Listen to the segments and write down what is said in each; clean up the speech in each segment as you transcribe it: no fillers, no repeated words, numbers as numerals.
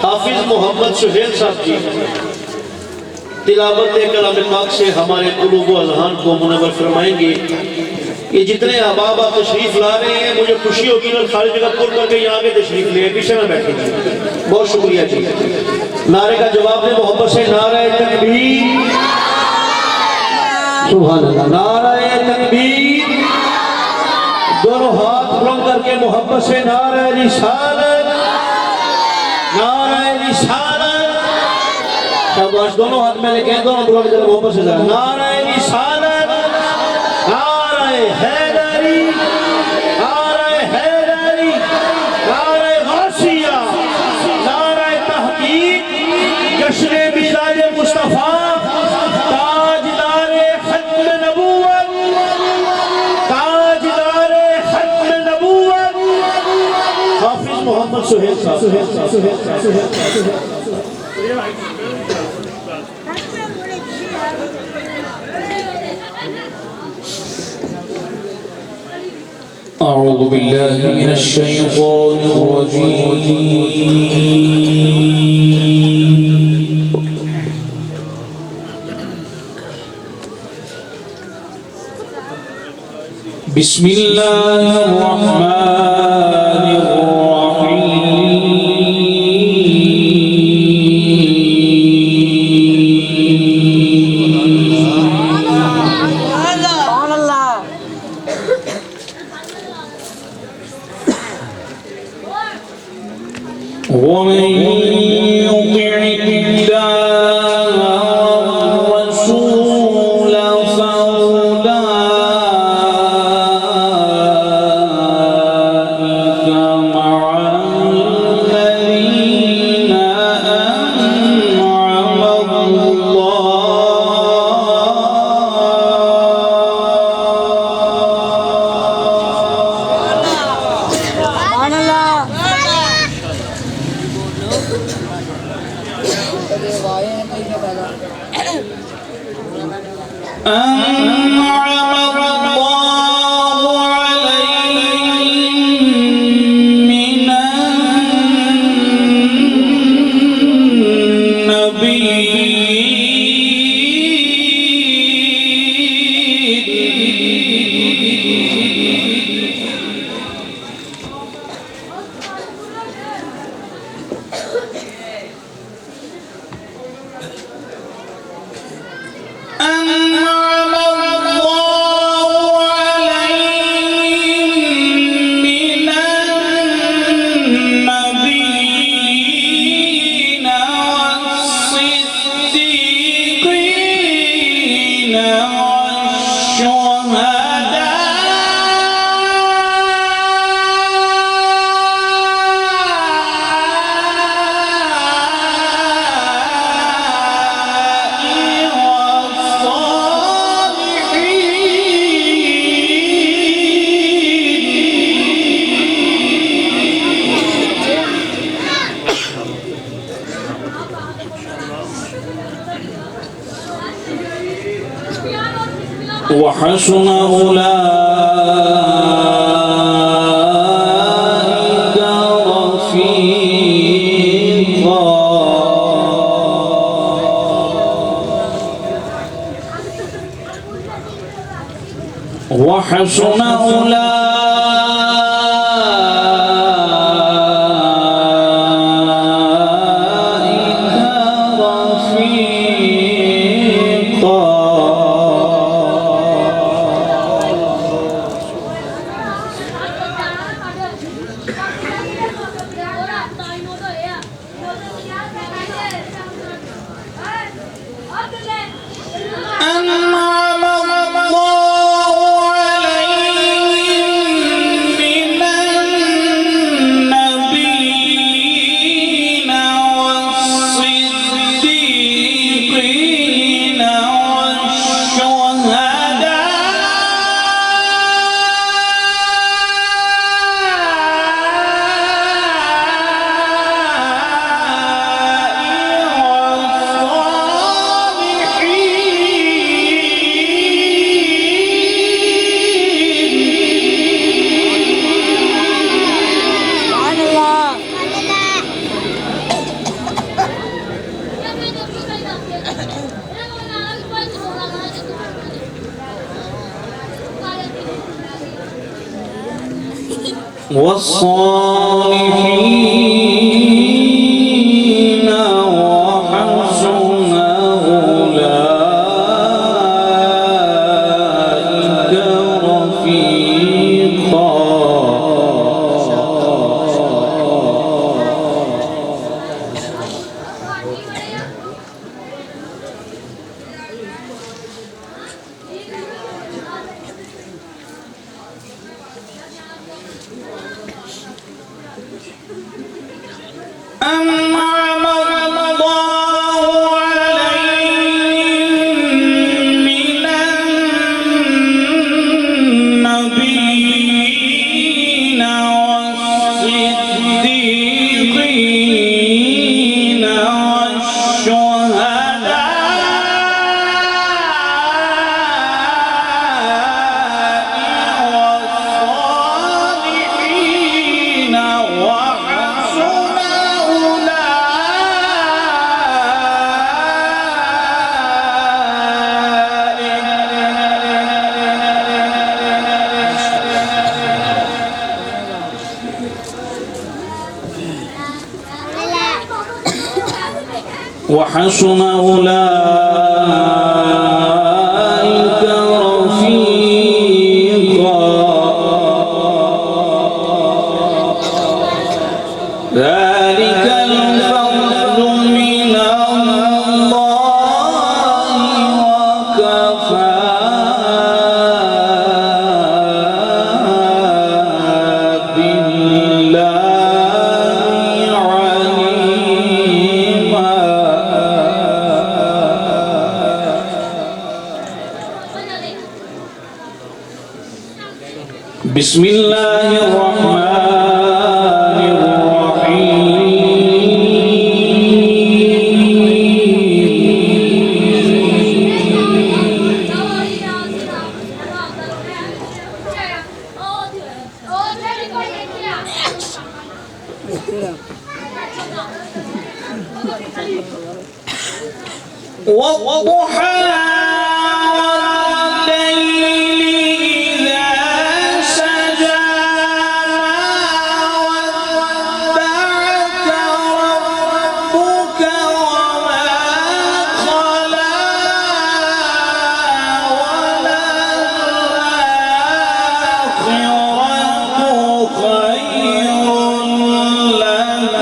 हाफिज मोहम्मद सुहेल साहब जी तिलावत कलाम पाक से हमारे कुलूब व अज़हान को मुनव्वर फरमाएंगे। ये जितने अहबाब आप तशरीफ ला रहे हैं, मुझे खुशी होगी ना खाली जगह पुर करके यहाँ आगे तशरीफ ले, पीछे में बैठेंगे। बहुत शुक्रिया जी। नारे का जवाब दे मोहब्बत से, नारे तकबीर, सुभान अल्लाह, नारे तकबीर। दोनों हाथ बुलंद करके मोहब्बत से नारे रिसालत, नारे रिसालत। शाबाश, दोनों हाथ में लेके दोनों बुलंद करके मोहब्बत से नारे रिसालत, नारे हैदरी, नारे हैदरी, नारे गौसिया, नारे तहकीक, जश्न मिलाद मुस्तफा, ताजदारे खत्म नबूवत, ताजदारे खत्म नबूवत, हाफिज मोहम्मद सुहेल साहब। أعوذ بالله من الشيطان الرجيم. بسم الله الرحمن ومن يطع الله والرسول فأولئك مع الذين أنعم وحسن أولئك رفيقا. وحسن أولئك أنعم الله عليهم والصالحين وحسن أولئك رفيقا. أنعم الله عليهم من النبيين والصديقين والشهداء والصالحين وحسن وحسن أولئك رفيقا. ذلك الفضل من الله وكفى بالله عليما. بسم الله الرحمن الرحيم. والضحى والليل إذا سجى ودعك ربك وما خلا وللآخرة خير لك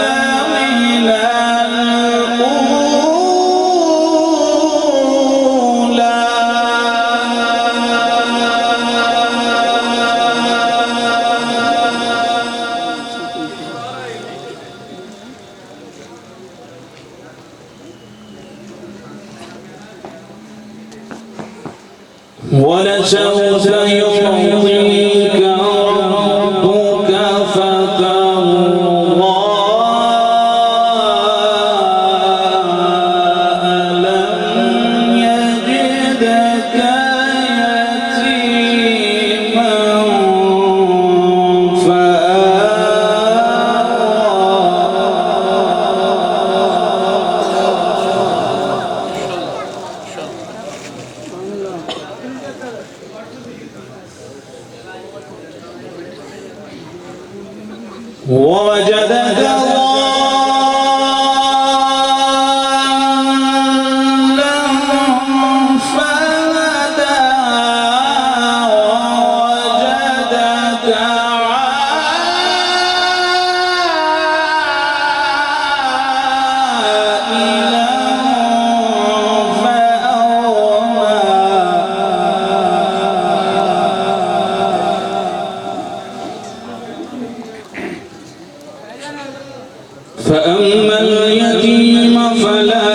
من ولسوف يعطيك ربك فترضى. ألم يجدك يتيما ووجدك ضالا فهدى ووجدك عائلا فأغنى. فأما اليتيم فلا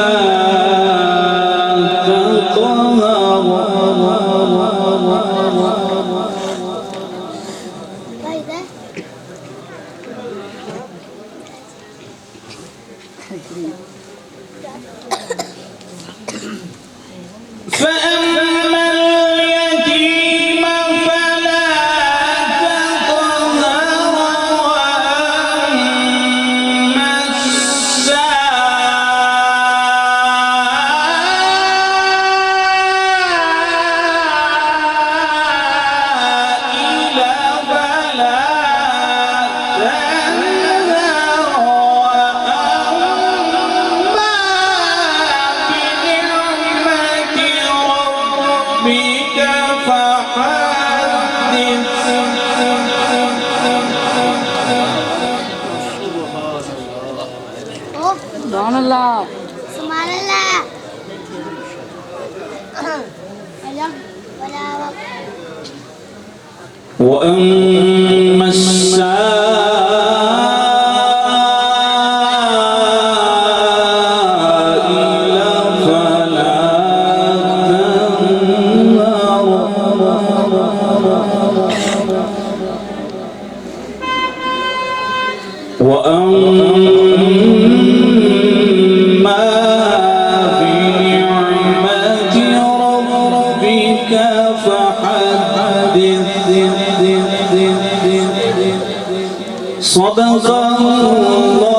تقهر فأما اليتيم فلا تقهر وأما السائل فلا Subhanallah. Subhanallah. Alam wala وأما السائل فلا تنهر وأما بنعمة ربك فحدث صدق الله